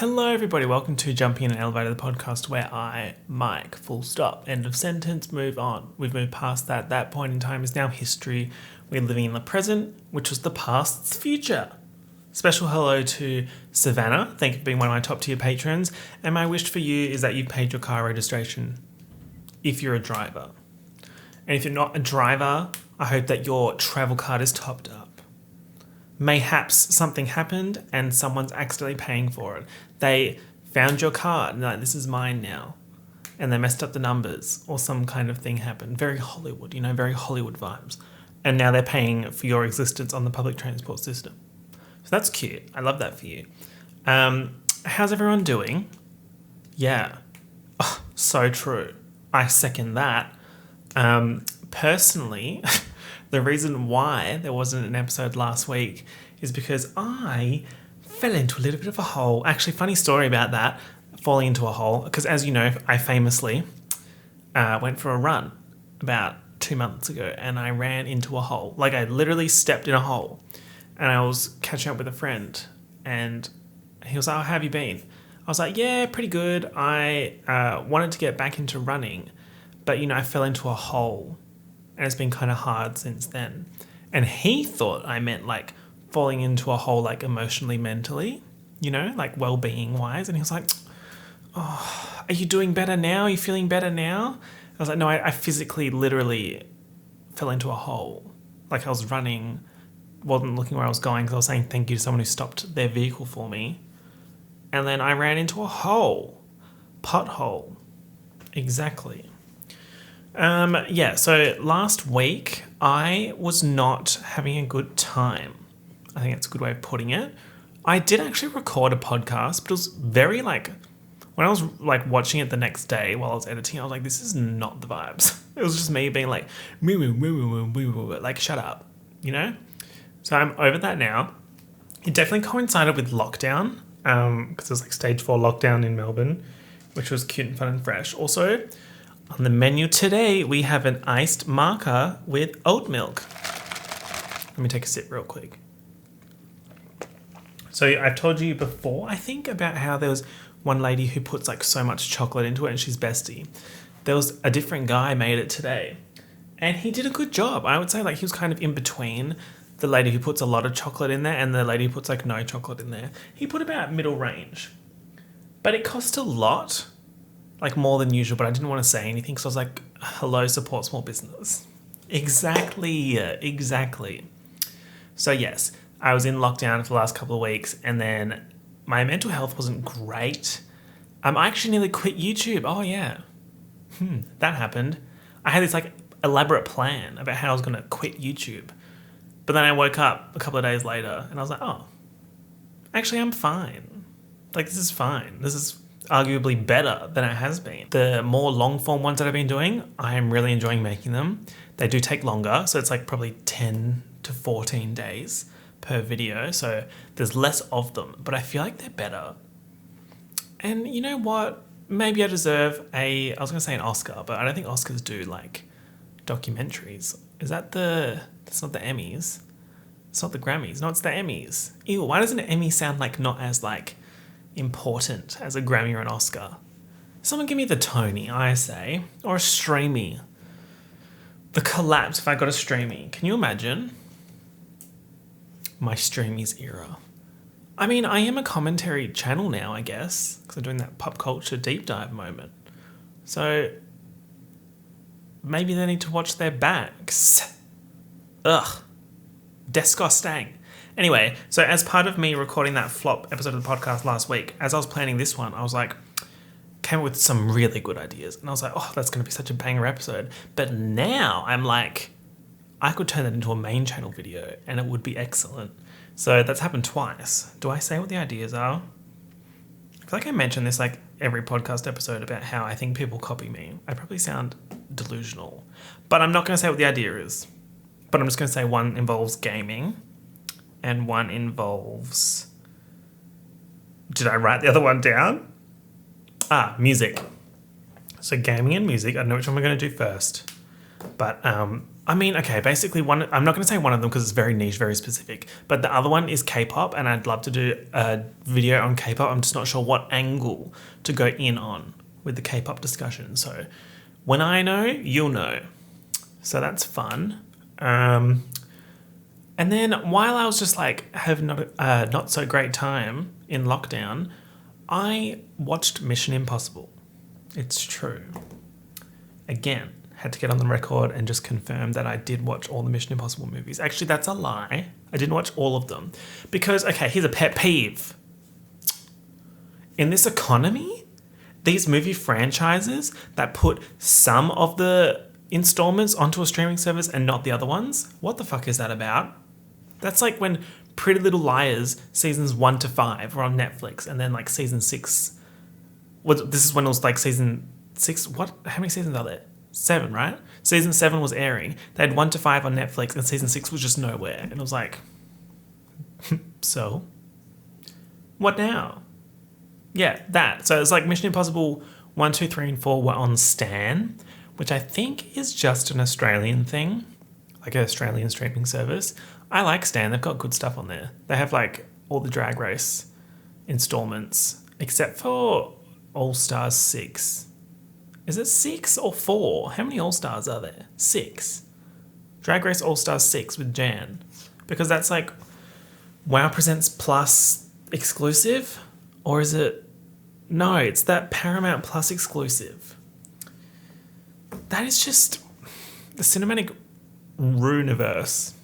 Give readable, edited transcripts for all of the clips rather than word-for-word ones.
Hello everybody, welcome to Jumping in an Elevator, the podcast where I, Mike, full stop, end of sentence, move on. We've moved past that. That point in time is now history. We're living in the present, which was the past's future. Special hello to Savannah. Thank you for being one of my top tier patrons. And my wish for you is that you've paid your car registration if you're a driver. And if you're not a driver, I hope that your travel card is topped up. Mayhaps something happened and someone's accidentally paying for it. They found your card and they're like, this is mine now. And they messed up the numbers or some kind of thing happened. Very Hollywood, very Hollywood vibes. And now they're paying for your existence on the public transport system. So that's cute. I love that for you. How's everyone doing? Yeah. Oh, so true. I second that. Personally... The reason why there wasn't an episode last week is because I fell into a little bit of a hole. Actually, funny story about that, falling into a hole. Because as you know, I famously went for a run about 2 months ago and I ran into a hole. Like I literally stepped in a hole and I was catching up with a friend and he was like, oh, how have you been? I was like, yeah, pretty good. I wanted to get back into running, but I fell into a hole. And it's been kind of hard since then. And he thought I meant like falling into a hole, like emotionally, mentally, like well-being wise. And he was like, oh, are you doing better now? Are you feeling better now? I was like, no, I physically, literally fell into a hole. Like I was running, wasn't looking where I was going because I was saying thank you to someone who stopped their vehicle for me. And then I ran into a hole. Pothole. Exactly. So last week I was not having a good time. I think that's a good way of putting it. I did actually record a podcast, but it was very when I was watching it the next day while I was editing, I was like, this is not the vibes. It was just me being like, like, shut up, So I'm over that now. It definitely coincided with lockdown, because it was stage 4 lockdown in Melbourne, which was cute and fun and fresh. Also, on the menu today, we have an iced maca with oat milk. Let me take a sip real quick. So I've told you before, I think, about how there was one lady who puts so much chocolate into it and she's bestie. There was a different guy made it today. And he did a good job. I would say he was kind of in between the lady who puts a lot of chocolate in there and the lady who puts no chocolate in there. He put about middle range. But it cost a lot. More than usual, but I didn't want to say anything because I was like, hello, support small business. Exactly. So yes, I was in lockdown for the last couple of weeks and then my mental health wasn't great. I actually nearly quit YouTube. Oh yeah. That happened. I had this elaborate plan about how I was going to quit YouTube. But then I woke up a couple of days later and I was like, oh, actually I'm fine. This is fine. This is arguably better than it has been. The more long form ones that I've been doing, I am really enjoying making them. They do take longer, so it's probably 10 to 14 days per video, so there's less of them, but I feel like they're better. And you know what? Maybe I deserve I was going to say an Oscar, but I don't think Oscars do documentaries. That's not the Emmys. It's not the Grammys. No, it's the Emmys. Ew, why doesn't an Emmy sound not as important as a Grammy or an Oscar? Someone give me the Tony, I say, or a Streamy. The collapse if I got a Streamy. Can you imagine? My Streamies era. I mean, I am a commentary channel now, I guess, because I'm doing that pop culture deep dive moment. So maybe they need to watch their backs. Ugh. Disgusting. Anyway, so as part of me recording that flop episode of the podcast last week, as I was planning this one, I was came up with some really good ideas. And I was like, oh, that's going to be such a banger episode. But now I'm I could turn that into a main channel video and it would be excellent. So that's happened twice. Do I say what the ideas are? I feel I mentioned this every podcast episode about how I think people copy me. I probably sound delusional. But I'm not going to say what the idea is. But I'm just going to say one involves gaming. And one involves... Did I write the other one down? Music. So gaming and music. I don't know which one we're going to do first. But I mean, okay, basically I'm not going to say one of them because it's very niche, very specific, but the other one is K-pop, and I'd love to do a video on K-pop. I'm just not sure what angle to go in on with the K-pop discussion. So when I know, you'll know. So that's fun. And then while I was just like having not so great time in lockdown, I watched Mission Impossible. It's true. Again, had to get on the record and just confirm that I did watch all the Mission Impossible movies. Actually, that's a lie. I didn't watch all of them. Because, okay, here's a pet peeve. In this economy, these movie franchises that put some of the installments onto a streaming service and not the other ones, what the fuck is that about? That's like when Pretty Little Liars seasons 1 to 5 were on Netflix, and then like season 6, this is when it was like season 6, what? How many seasons are there? 7, right? Season 7 was airing. They had 1 to 5 on Netflix, and season 6 was just nowhere. And it was like, so? What now? Yeah, that. So it's like Mission Impossible 1, 2, 3, and 4 were on Stan, which I think is just an Australian thing, like an Australian streaming service. I like Stan. They've got good stuff on there. They have like all the Drag Race installments, except for All Stars 6. Is it 6 or 4? How many All Stars are there? 6. Drag Race All Stars 6 with Jan. Because that's like WoW Presents Plus exclusive? Or is it... No, it's that Paramount Plus exclusive. That is just the cinematic Runeverse.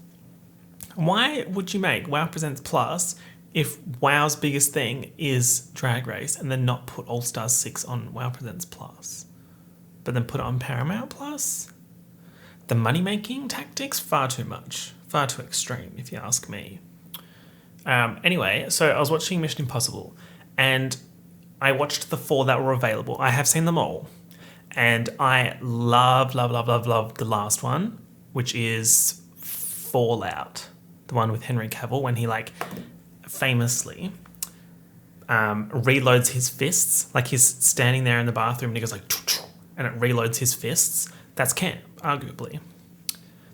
Why would you make WoW Presents Plus if WoW's biggest thing is Drag Race and then not put All Stars 6 on WoW Presents Plus? But then put it on Paramount Plus? The money-making tactics, far too much. Far too extreme, if you ask me. Anyway, so I was watching Mission Impossible, and I watched the 4 that were available. I have seen them all. And I love the last one, which is Fallout. The one with Henry Cavill, when he, like, famously reloads his fists. Like, he's standing there in the bathroom, and he goes like... and it reloads his fists. That's camp, arguably.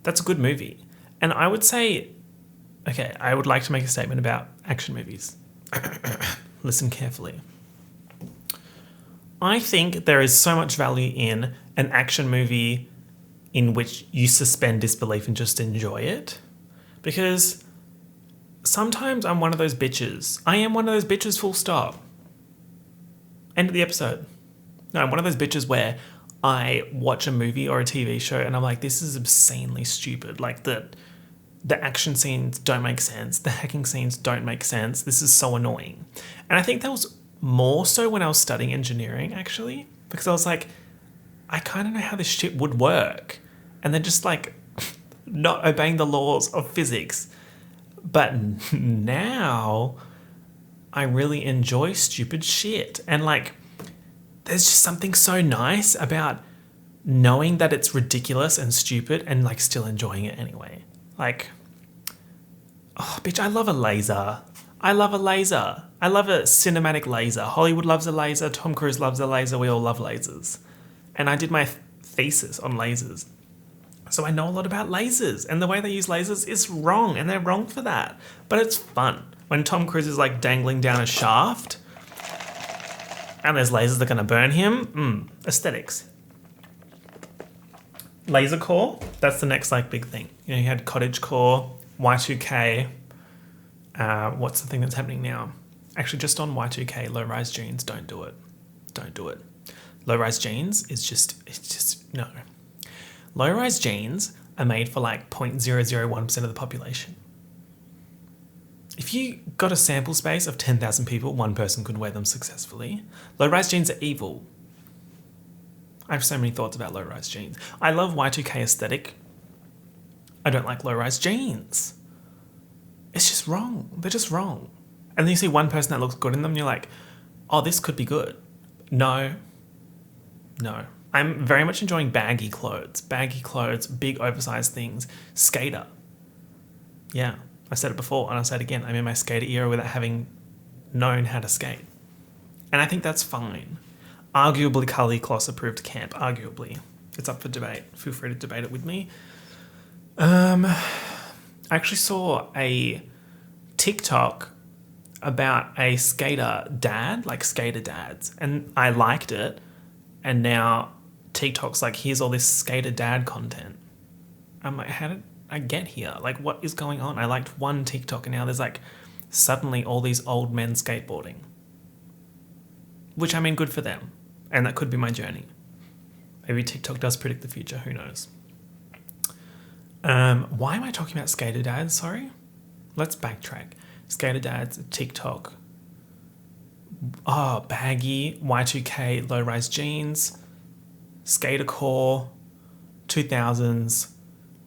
That's a good movie. And I would say, okay, I would like to make a statement about action movies. Listen carefully. I think there is so much value in an action movie in which you suspend disbelief and just enjoy it. Because sometimes I'm one of those bitches. I am one of those bitches, full stop. End of the episode. No, I'm one of those bitches where I watch a movie or a TV show and I'm like, this is obscenely stupid. Like the action scenes don't make sense. The hacking scenes don't make sense. This is so annoying. And I think that was more so when I was studying engineering, actually, because I was like, I kind of know how this shit would work. And then just like not obeying the laws of physics. But now I really enjoy stupid shit. And like, there's just something so nice about knowing that it's ridiculous and stupid and like still enjoying it anyway. Like, oh, bitch, I love a laser. I love a laser. I love a cinematic laser. Hollywood loves a laser. Tom Cruise loves a laser. We all love lasers. And I did my thesis on lasers. So I know a lot about lasers. And the way they use lasers is wrong. And they're wrong for that. But it's fun. When Tom Cruise is like dangling down a shaft and there's lasers that are going to burn him. Aesthetics. Laser core, that's the next like big thing. You know, you had cottage core, Y2K. What's the thing that's happening now? Actually, just on Y2K, low-rise jeans, don't do it. Don't do it. Low-rise jeans is just, no. Low-rise jeans are made for like 0.001% of the population. If you got a sample space of 10,000 people, one person could wear them successfully. Low-rise jeans are evil. I have so many thoughts about low-rise jeans. I love Y2K aesthetic. I don't like low-rise jeans. It's just wrong. They're just wrong. And then you see one person that looks good in them and you're like, oh, this could be good. No. I'm very much enjoying baggy clothes. Baggy clothes, big oversized things. Skater. Yeah, I said it before and I'll say it again. I'm in my skater era without having known how to skate. And I think that's fine. Arguably Carly Kloss approved camp. Arguably. It's up for debate. Feel free to debate it with me. I actually saw a TikTok about a skater dad, like skater dads, and I liked it. And now TikTok's like, here's all this skater dad content. I'm like, how did I get here? Like, what is going on? I liked one TikTok and now there's like suddenly all these old men skateboarding. Which, I mean, good for them. And that could be my journey. Maybe TikTok does predict the future, who knows? Why am I talking about skater dads? Sorry. Let's backtrack. Skater dads, TikTok. Oh, baggy, Y2K, low-rise jeans, skater core, 2000s,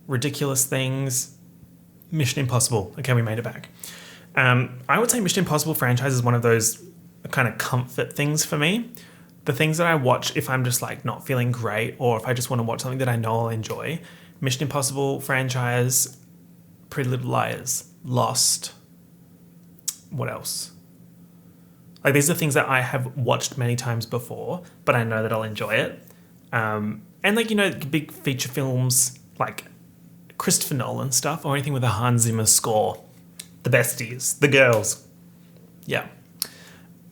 ridiculous things, Mission Impossible. Okay, we made it back. I would say Mission Impossible franchise is one of those kind of comfort things for me. The things that I watch if I'm just like not feeling great or if I just want to watch something that I know I'll enjoy. Mission Impossible franchise, Pretty Little Liars, Lost. What else? Like, these are things that I have watched many times before, but I know that I'll enjoy it. And like, you know, big feature films like Christopher Nolan stuff or anything with a Hans Zimmer score. The besties, the girls. Yeah.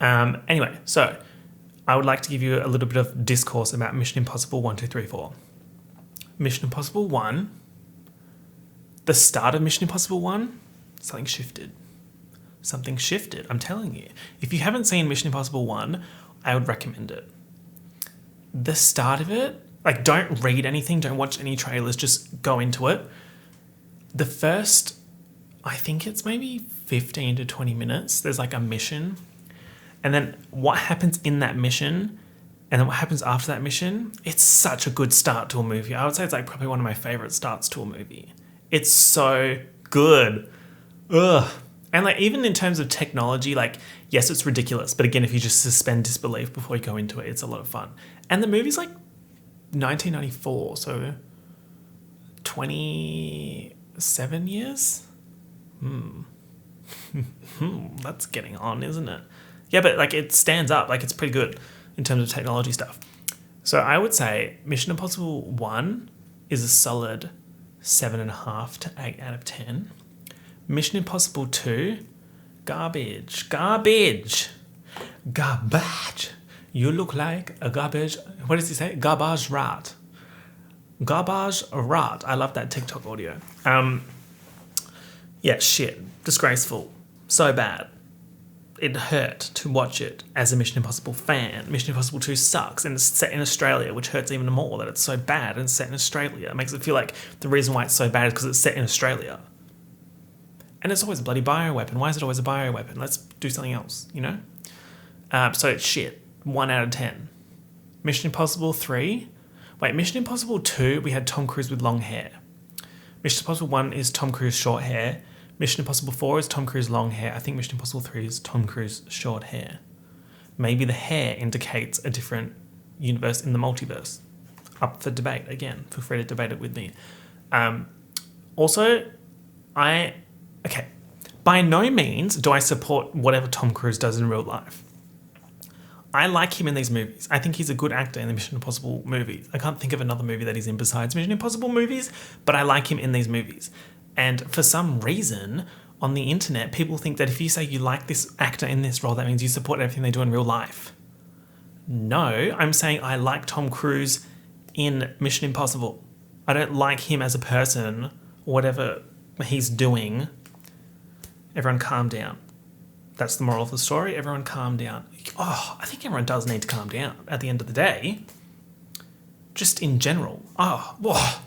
Anyway, so I would like to give you a little bit of discourse about Mission Impossible 1, 2, 3, 4. Mission Impossible 1, the start of Mission Impossible 1, something shifted. Something shifted, I'm telling you. If you haven't seen Mission Impossible 1, I would recommend it. The start of it, like, don't read anything, don't watch any trailers, just go into it. The first, I think it's maybe 15 to 20 minutes, there's like a mission. And then what happens in that mission and then what happens after that mission, it's such a good start to a movie. I would say it's like probably one of my favorite starts to a movie. It's so good. Ugh. And like, even in terms of technology, like, yes, it's ridiculous. But again, if you just suspend disbelief before you go into it, it's a lot of fun. And the movie's like 1994, so 27 years? That's getting on, isn't it? Yeah, but like, it stands up. Like, it's pretty good in terms of technology stuff. So I would say Mission Impossible 1 is a solid 7.5 to 8 out of 10. Mission Impossible 2, garbage. You look like a garbage. What does he say? Garbage rat. Garbage rat. I love that TikTok audio. Yeah, shit. Disgraceful. So bad. It hurt to watch it as a Mission Impossible fan. Mission Impossible 2 sucks and it's set in Australia, which hurts even more that it's so bad and set in Australia. It makes it feel like the reason why it's so bad is because it's set in Australia. And it's always a bloody bioweapon. Why is it always a bioweapon? Let's do something else, you know? So it's shit. 1 out of 10. Mission Impossible 3. Wait, Mission Impossible 2, we had Tom Cruise with long hair. Mission Impossible 1 is Tom Cruise short hair. Mission Impossible 4 is Tom Cruise long hair. I think Mission Impossible 3 is Tom Cruise short hair. Maybe the hair indicates a different universe in the multiverse. Up for debate, again. Feel free to debate it with me. Also, okay, by no means do I support whatever Tom Cruise does in real life. I like him in these movies. I think he's a good actor in the Mission Impossible movies. I can't think of another movie that he's in besides Mission Impossible movies, but I like him in these movies. And for some reason, on the internet, people think that if you say you like this actor in this role, that means you support everything they do in real life. No, I'm saying I like Tom Cruise in Mission Impossible. I don't like him as a person, or whatever he's doing. Everyone calm down. That's the moral of the story. Everyone calm down. Oh, I think everyone does need to calm down at the end of the day. Just in general. Oh,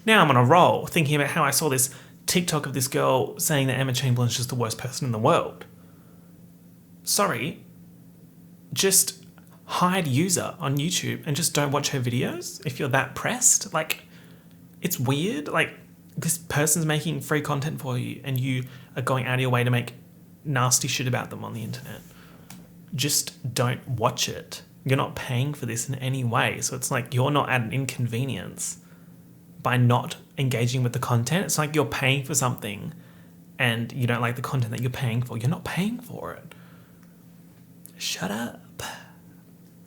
now I'm on a roll thinking about how I saw this TikTok of this girl saying that Emma Chamberlain's just the worst person in the world. Sorry. Just hide user on YouTube and just don't watch her videos if you're that pressed. Like, it's weird. Like, this person's making free content for you and you are going out of your way to make nasty shit about them on the internet. Just don't watch it. You're not paying for this in any way. So it's like you're not at an inconvenience by not engaging with the content. It's like you're paying for something and you don't like the content that you're paying for. You're not paying for it. Shut up.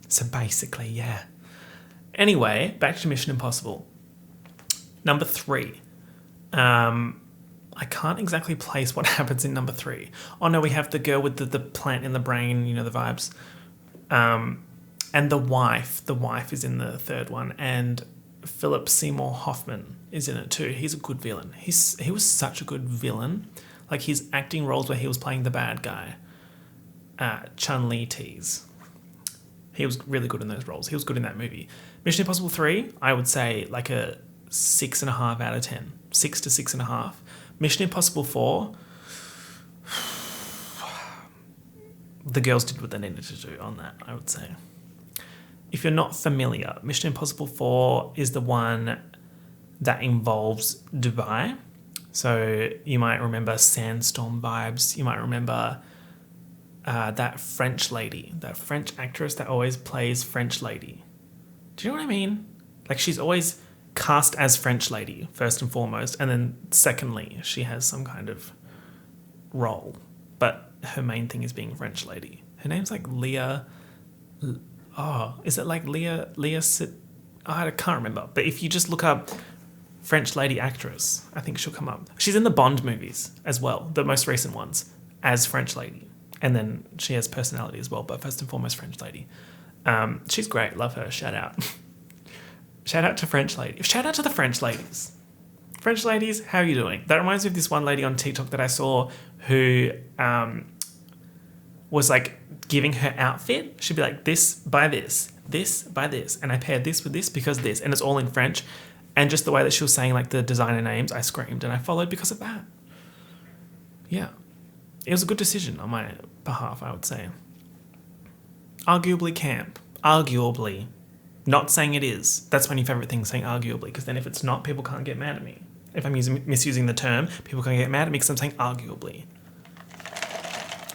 So basically, yeah. Anyway, back to Mission Impossible. Number 3. I can't exactly place what happens in number 3. Oh no, we have the girl with the plant in the brain, you know, the vibes. And the wife is in the 3rd one, and Philip Seymour Hoffman is in it too. He's a good villain. He was such a good villain. Like his acting roles where he was playing the bad guy, Chun-Li tease. He was really good in those roles. He was good in that movie. Mission Impossible 3, I would say like a 6.5 out of 10. 6 to 6.5. Mission Impossible 4, the girls did what they needed to do on that, I would say. If you're not familiar, Mission Impossible 4 is the one that involves Dubai. So you might remember Sandstorm vibes. You might remember that French lady, that French actress that always plays French lady. Do you know what I mean? Like she's always cast as French lady, first and foremost. And then secondly, she has some kind of role. But her main thing is being French lady. Her name's like Leah... Oh, is it like Leah... I can't remember. But if you just look up French lady actress, I think she'll come up. She's in the Bond movies as well, the most recent ones, as French lady. And then she has personality as well, but first and foremost, French lady. She's great. Love her. Shout out. Shout out to French lady. Shout out to the French ladies. French ladies, how are you doing? That reminds me of this one lady on TikTok that I saw who was like giving her outfit. She'd be like, this by this, this by this. And I paired this with this because this. And it's all in French. And just the way that she was saying like the designer names, I screamed and I followed because of that. Yeah. It was a good decision on my behalf, I would say. Arguably camp. Arguably. Not saying it is. That's my new favourite thing, saying arguably, because then if it's not, people can't get mad at me. If I'm misusing the term, people can't get mad at me because I'm saying arguably.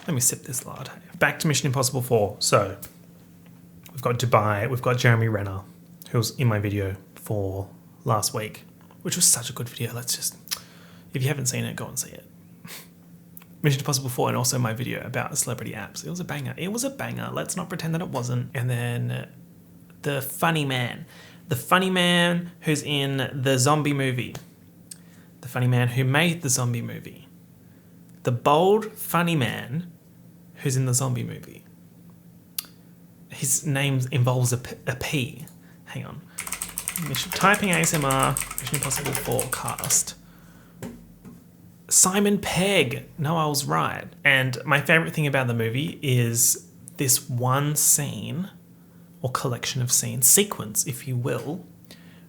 Let me sip this latte. Back to Mission Impossible 4. So, we've got Dubai, we've got Jeremy Renner, who was in my video for last week, which was such a good video. If you haven't seen it, go and see it. Mission Impossible 4 and also my video about celebrity apps. It was a banger. It was a banger. Let's not pretend that it wasn't. And then the funny man. The funny man who's in the zombie movie. The funny man who made the zombie movie. The bold, funny man who's in the zombie movie. His name involves a P. Hang on. Typing ASMR, Mission Impossible 4 cast. Simon Pegg. No, I was right. And my favourite thing about the movie is this one scene, or collection of scenes, sequence, if you will,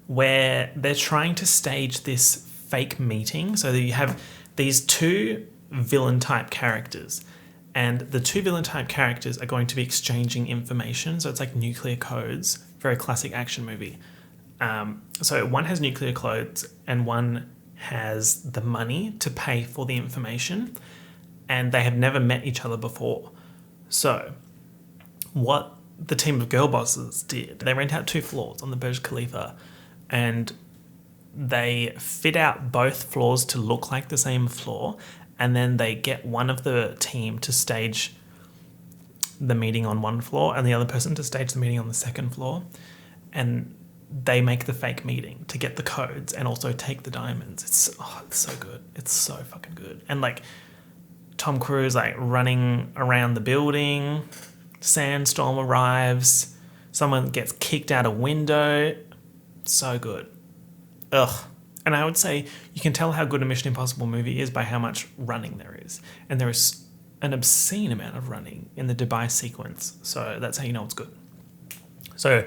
where they're trying to stage this fake meeting. So that you have these two villain-type characters, and the two villain-type characters are going to be exchanging information. So it's like nuclear codes, very classic action movie. So one has nuclear codes, and one has the money to pay for the information, and they have never met each other before. So what the team of girl bosses did, they rent out 2 floors on the Burj Khalifa, and they fit out both floors to look like the same floor, and then they get one of the team to stage the meeting on one floor and the other person to stage the meeting on the second floor, and they make the fake meeting to get the codes and also take the diamonds. It's so good. It's so fucking good. And like Tom Cruise like running around the building, sandstorm arrives, someone gets kicked out a window. So good. Ugh. And I would say you can tell how good a Mission Impossible movie is by how much running there is. And there is an obscene amount of running in the Dubai sequence. So that's how you know it's good. So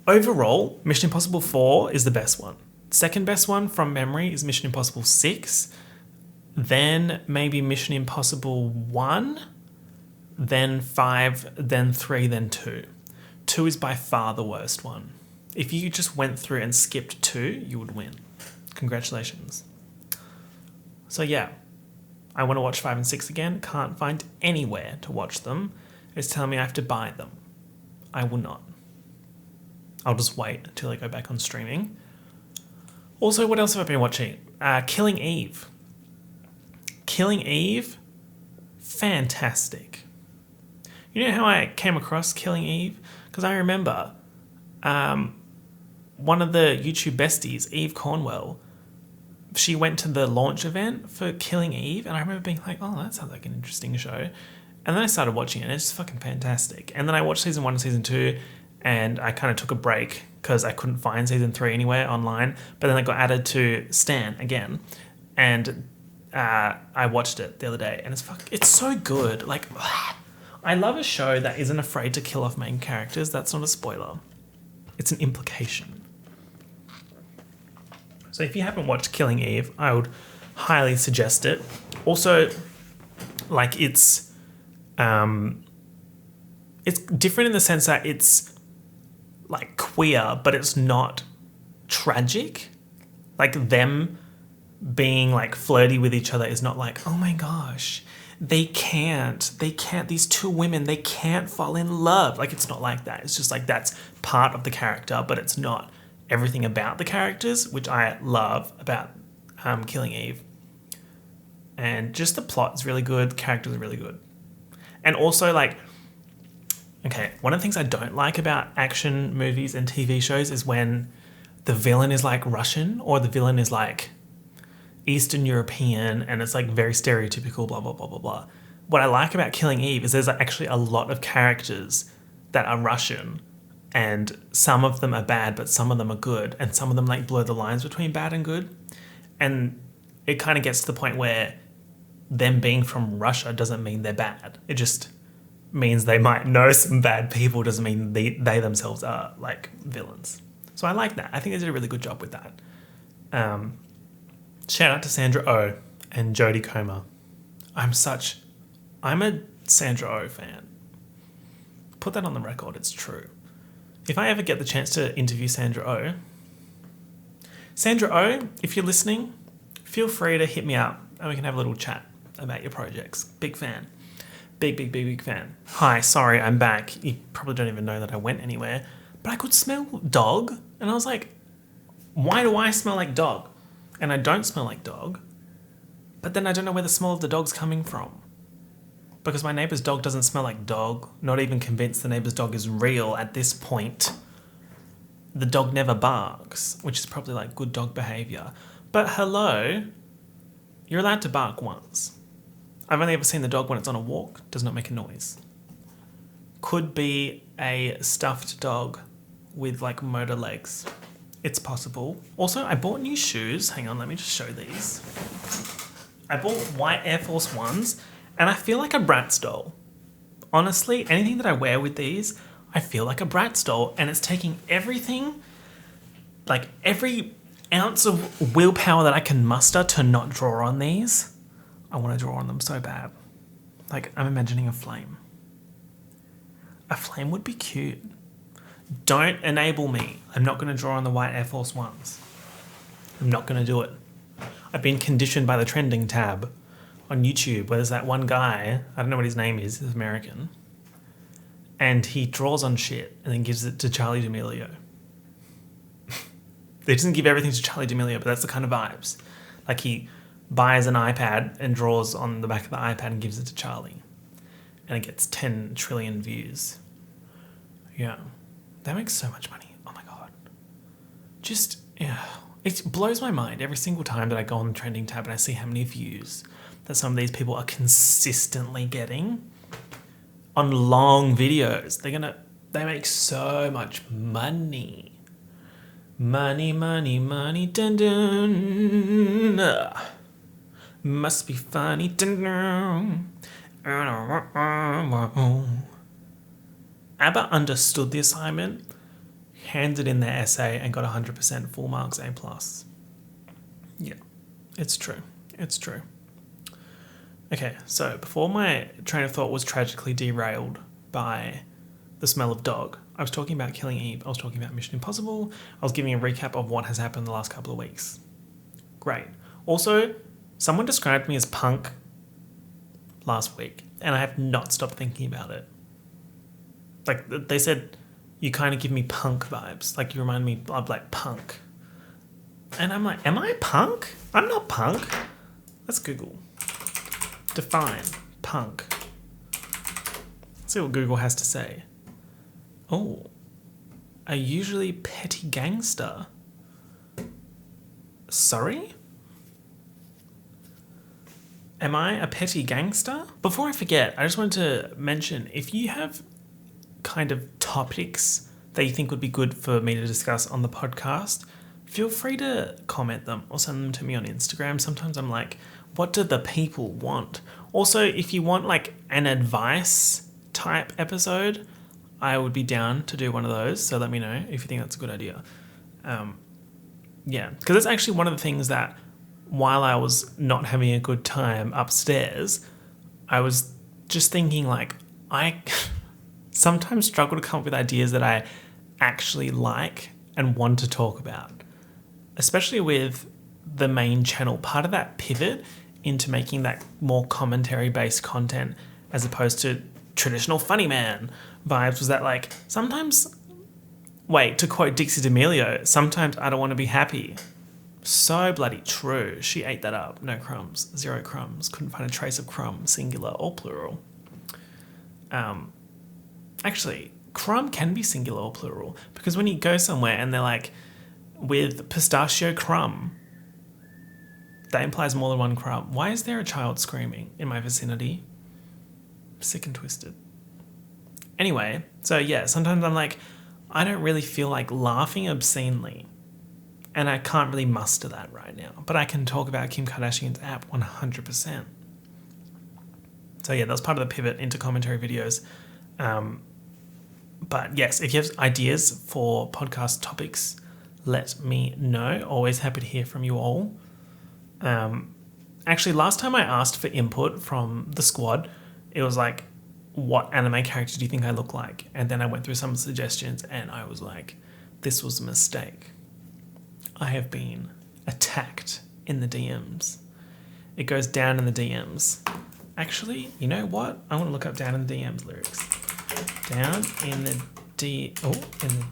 overall, Mission Impossible 4 is the best one. Second best one from memory is Mission Impossible 6. Then maybe Mission Impossible 1. Then 5. Then 3. Then 2. 2 is by far the worst one. If you just went through and skipped 2, you would win. Congratulations. So yeah, I want to watch 5 and 6 again. Can't find anywhere to watch them. It's telling me I have to buy them. I will not. I'll just wait until I go back on streaming. Also, what else have I been watching? Killing Eve. Killing Eve, fantastic. You know how I came across Killing Eve? Because I remember one of the YouTube besties, Eve Cornwell, she went to the launch event for Killing Eve, and I remember being like, oh, that sounds like an interesting show. And then I started watching it, and it's just fucking fantastic. And then I watched season 1 and season 2, and I kind of took a break because I couldn't find season 3 anywhere online. But then it got added to Stan again, and I watched it the other day, and it's so good. Like, I love a show that isn't afraid to kill off main characters. That's not a spoiler. It's an implication. So if you haven't watched Killing Eve, I would highly suggest it. Also, like, it's different in the sense that it's like queer, but it's not tragic. Like, them being like flirty with each other is not like, oh my gosh, these two women, they can't fall in love. Like, it's not like that. It's just like, that's part of the character, but it's not everything about the characters, which I love about Killing Eve. And just the plot is really good. The characters are really good. And also, like, okay, one of the things I don't like about action movies and TV shows is when the villain is like Russian, or the villain is like Eastern European, and it's like very stereotypical, blah, blah, blah, blah, blah. What I like about Killing Eve is there's actually a lot of characters that are Russian, and some of them are bad, but some of them are good, and some of them like blur the lines between bad and good. And it kind of gets to the point where them being from Russia doesn't mean they're bad. It just means they might know some bad people, doesn't mean they themselves are like villains. So I like that. I think they did a really good job with that. Shout out to Sandra Oh and Jodie Comer. I'm a Sandra Oh fan. Put that on the record, it's true. If I ever get the chance to interview Sandra Oh, if you're listening, feel free to hit me up and we can have a little chat about your projects. Big fan. Big fan. Hi, sorry, I'm back. You probably don't even know that I went anywhere, but I could smell dog, and I was like, why do I smell like dog? And I don't smell like dog, but then I don't know where the smell of the dog's coming from. Because my neighbour's dog doesn't smell like dog, not even convinced the neighbour's dog is real at this point. The dog never barks, which is probably like good dog behaviour. But hello, you're allowed to bark once. I've only ever seen the dog when it's on a walk, does not make a noise. Could be a stuffed dog with like motor legs. It's possible. Also, I bought new shoes. Hang on, let me just show these. I bought white Air Force Ones, and I feel like a Bratz doll. Honestly, anything that I wear with these, I feel like a Bratz doll, and it's taking everything, like every ounce of willpower that I can muster to not draw on these. I want to draw on them so bad. Like, I'm imagining a flame. A flame would be cute. Don't enable me. I'm not going to draw on the white Air Force Ones. I'm not going to do it. I've been conditioned by the trending tab on YouTube where there's that one guy, I don't know what his name is, he's American, and he draws on shit and then gives it to Charlie D'Amelio. He doesn't give everything to Charlie D'Amelio, but that's the kind of vibes. Like, he buys an iPad and draws on the back of the iPad and gives it to Charlie. And it gets 10 trillion views. Yeah. That makes so much money. Oh my God. Just, yeah. It blows my mind every single time that I go on the trending tab and I see how many views that some of these people are consistently getting on long videos. They make so much money. Money, dun dun. Must be funny, dun dun. ABBA understood the assignment, handed in their essay, and got 100% full marks, A+. Yeah, it's true. It's true. Okay, so before my train of thought was tragically derailed by the smell of dog, I was talking about Killing Eve, I was talking about Mission Impossible, I was giving a recap of what has happened the last couple of weeks. Great. Also, someone described me as punk last week, and I have not stopped thinking about it. Like, they said, you kind of give me punk vibes. Like, you remind me of, like, punk. And I'm like, am I punk? I'm not punk. Let's Google. Define punk. Let's see what Google has to say. Oh, a usually petty gangster. Sorry? Am I a petty gangster? Before I forget, I just wanted to mention, if you have kind of topics that you think would be good for me to discuss on the podcast, feel free to comment them or send them to me on Instagram. Sometimes I'm like, what do the people want? Also, if you want like an advice type episode, I would be down to do one of those. So let me know if you think that's a good idea. Yeah, because it's actually one of the things that while I was not having a good time upstairs, I was just thinking like, I sometimes struggle to come up with ideas that I actually like and want to talk about, especially with the main channel. Part of that pivot into making that more commentary based content as opposed to traditional funny man vibes was that like sometimes, to quote Dixie D'Amelio, sometimes I don't want to be happy. So bloody true. She ate that up. No crumbs. 0 crumbs. Couldn't find a trace of crumb, singular or plural. Actually, crumb can be singular or plural, because when you go somewhere and they're like, with pistachio crumb, that implies more than one crumb. Why is there a child screaming in my vicinity? Sick and twisted. Anyway, so yeah, sometimes I'm like, I don't really feel like laughing obscenely. And I can't really muster that right now. But I can talk about Kim Kardashian's app 100%. So yeah, that was part of the pivot into commentary videos. But yes, if you have ideas for podcast topics, let me know. Always happy to hear from you all. Actually, last time I asked for input from the squad, it was like, what anime character do you think I look like? And then I went through some suggestions and I was like, this was a mistake. I have been attacked in the DMs. It goes down in the DMs. Actually, you know what? I want to look up down in the DMs lyrics. Down in the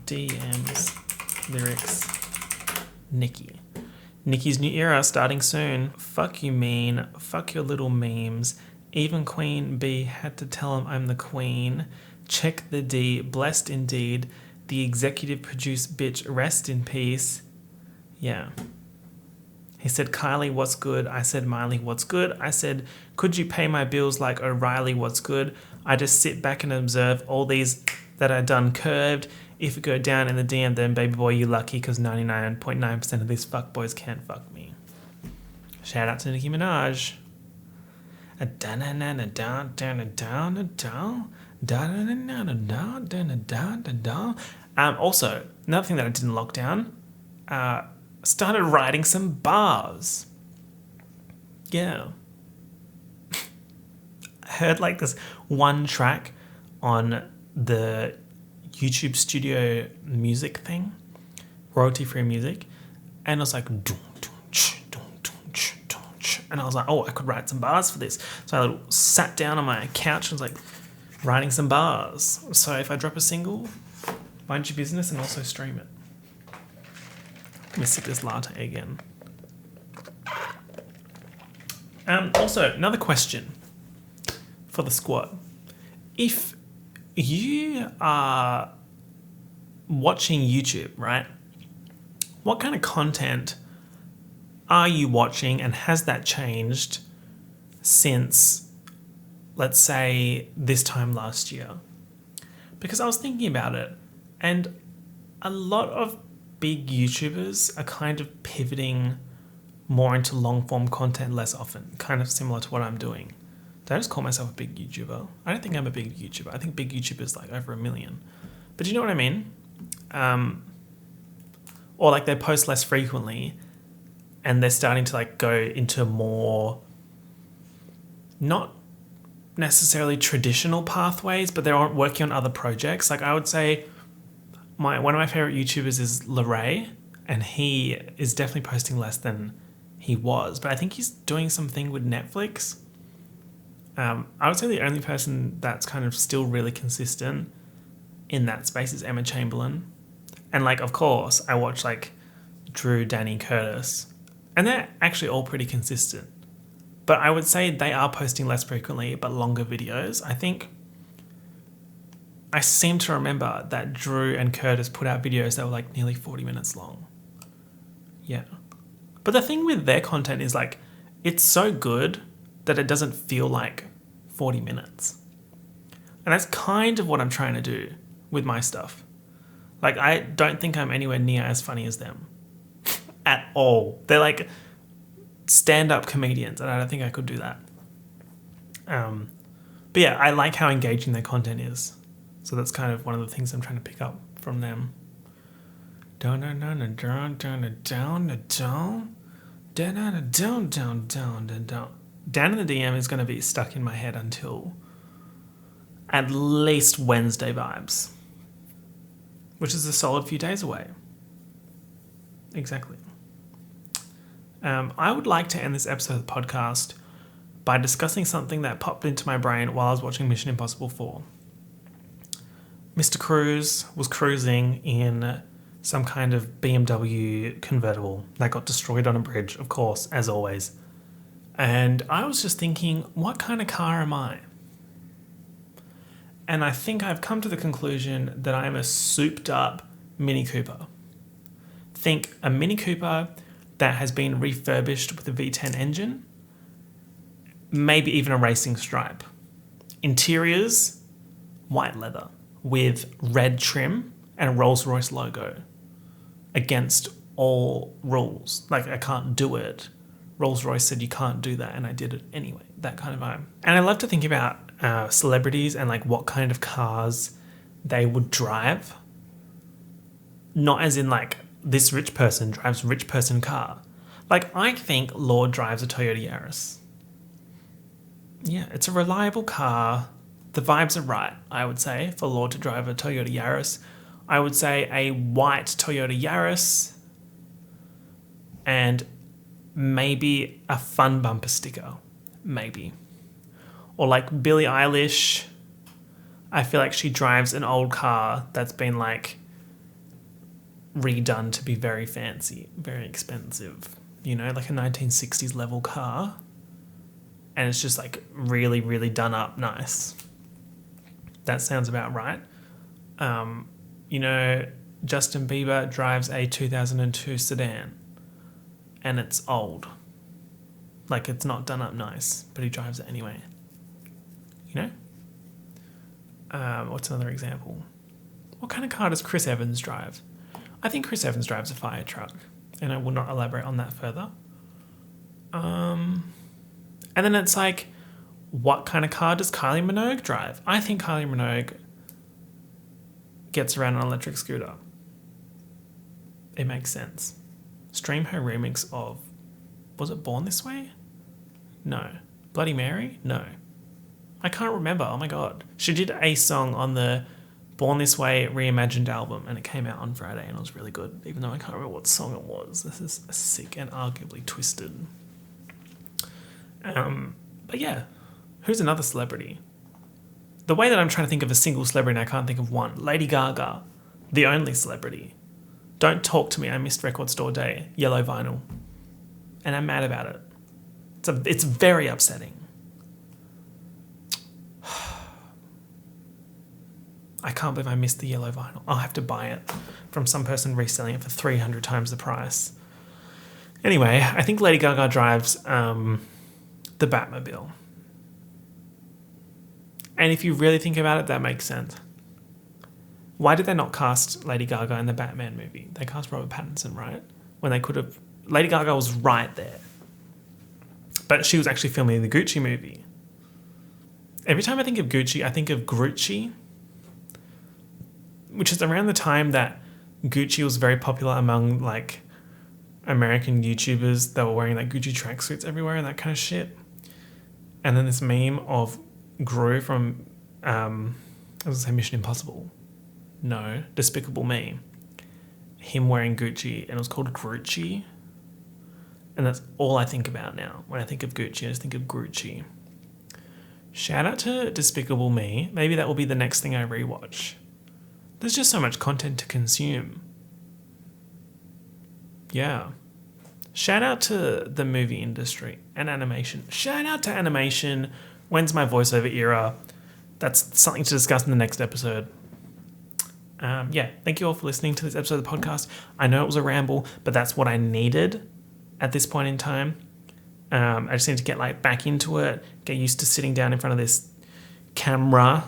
DMs lyrics. Nikki. Nikki's new era starting soon. Fuck you mean. Fuck your little memes. Even Queen Bee had to tell him I'm the queen. Check the D. Blessed indeed. The executive produced bitch. Rest in peace. Yeah. He said, Kylie, what's good? I said, Miley, what's good? I said, could you pay my bills like O'Reilly, what's good? I just sit back and observe all these that are done curved. If you go down in the DM, then baby boy, you lucky, because 99.9% of these fuckboys can't fuck me. Shout out to Nicki Minaj. Also, another thing that I did in lockdown, started writing some bars. Yeah. I heard like this one track on the YouTube Studio music thing, royalty-free music, and I was like, and I was like, oh, I could write some bars for this. So I sat down on my couch and was like writing some bars. So if I drop a single, mind your business and also stream it. Let me sip this latte again. Also, another question for the squad. If you are watching YouTube, right? What kind of content are you watching, and has that changed since, let's say, this time last year? Because I was thinking about it, and a lot of big YouTubers are kind of pivoting more into long-form content less often, kind of similar to what I'm doing. Did I just call myself a big YouTuber? I don't think I'm a big YouTuber. I think big YouTubers like over 1 million. But do you know what I mean? Or like they post less frequently and they're starting to like go into more, not necessarily traditional pathways, but they're working on other projects. Like I would say one of my favorite YouTubers is Larray, and he is definitely posting less than he was, but I think he's doing something with Netflix. I would say the only person that's kind of still really consistent in that space is Emma Chamberlain. And like, of course, I watch like Drew, Danny, Curtis, and they're actually all pretty consistent. But I would say they are posting less frequently, but longer videos. I think I seem to remember that Drew and Curtis put out videos that were like nearly 40 minutes long. Yeah. But the thing with their content is like, it's so good that it doesn't feel like 40 minutes. And that's kind of what I'm trying to do with my stuff. Like, I don't think I'm anywhere near as funny as them. At all. They're like stand-up comedians, and I don't think I could do that. But yeah, I like how engaging their content is. So that's kind of one of the things I'm trying to pick up from them. Down in the DM is going to be stuck in my head until at least Wednesday vibes, which is a solid few days away. Exactly. I would like to end this episode of the podcast by discussing something that popped into my brain while I was watching Mission Impossible 4. Mr. Cruise was cruising in some kind of BMW convertible that got destroyed on a bridge, of course, as always. And I was just thinking, what kind of car am I? And I think I've come to the conclusion that I am a souped up Mini Cooper. Think a Mini Cooper that has been refurbished with a V10 engine, maybe even a racing stripe. Interiors, white leather with red trim and a Rolls-Royce logo. Against all rules. Like, I can't do it. Rolls-Royce said you can't do that, and I did it anyway. That kind of vibe. And I love to think about celebrities and like what kind of cars they would drive. Not as in like, this rich person drives rich person car. Like, I think Lord drives a Toyota Yaris. Yeah, it's a reliable car. The vibes are right, I would say, for Lord to drive a Toyota Yaris. I would say a white Toyota Yaris and maybe a fun bumper sticker. Maybe. Or like Billie Eilish. I feel like she drives an old car that's been like redone to be very fancy, very expensive. You know, like a 1960s level car. And it's just like really, really done up nice. That sounds about right. You know, Justin Bieber drives a 2002 sedan and it's old. Like, it's not done up nice, but he drives it anyway. You know? What's another example? What kind of car does Chris Evans drive? I think Chris Evans drives a fire truck, and I will not elaborate on that further. And then it's like, what kind of car does Kylie Minogue drive? I think Kylie Minogue gets around on an electric scooter. It makes sense. Stream her remix of, was it Born This Way? No. Bloody Mary? No. I can't remember. Oh my God. She did a song on the Born This Way reimagined album, and it came out on Friday, and it was really good, even though I can't remember what song it was. This is sick and arguably twisted. But yeah, who's another celebrity? The way that I'm trying to think of a single celebrity, and I can't think of one. Lady Gaga, the only celebrity. Don't Talk to Me, I missed Record Store Day, yellow vinyl. And I'm mad about it. It's very upsetting. I can't believe I missed the yellow vinyl. I'll have to buy it from some person reselling it for 300 times the price. Anyway, I think Lady Gaga drives the Batmobile. And if you really think about it, that makes sense. Why did they not cast Lady Gaga in the Batman movie? They cast Robert Pattinson, right? When they could have... Lady Gaga was right there. But she was actually filming the Gucci movie. Every time I think of Gucci, I think of Grucci, which is around the time that Gucci was very popular among like American YouTubers that were wearing like Gucci tracksuits everywhere and that kind of shit. And then this meme of Gru from, I was going to say Mission Impossible. No, Despicable Me. Him wearing Gucci, and it was called Grucci. And that's all I think about now. When I think of Gucci, I just think of Grucci. Shout out to Despicable Me. Maybe that will be the next thing I rewatch. There's just so much content to consume. Yeah. Shout out to the movie industry and animation. Shout out to animation. When's my voiceover era? That's something to discuss in the next episode. Yeah, thank you all for listening to this episode of the podcast. I know it was a ramble, but that's what I needed at this point in time. I just need to get like back into it, get used to sitting down in front of this camera,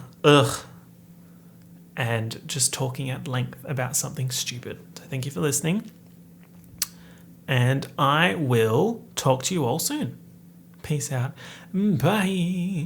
and just talking at length about something stupid. So thank you for listening. And I will talk to you all soon. Peace out. Bye.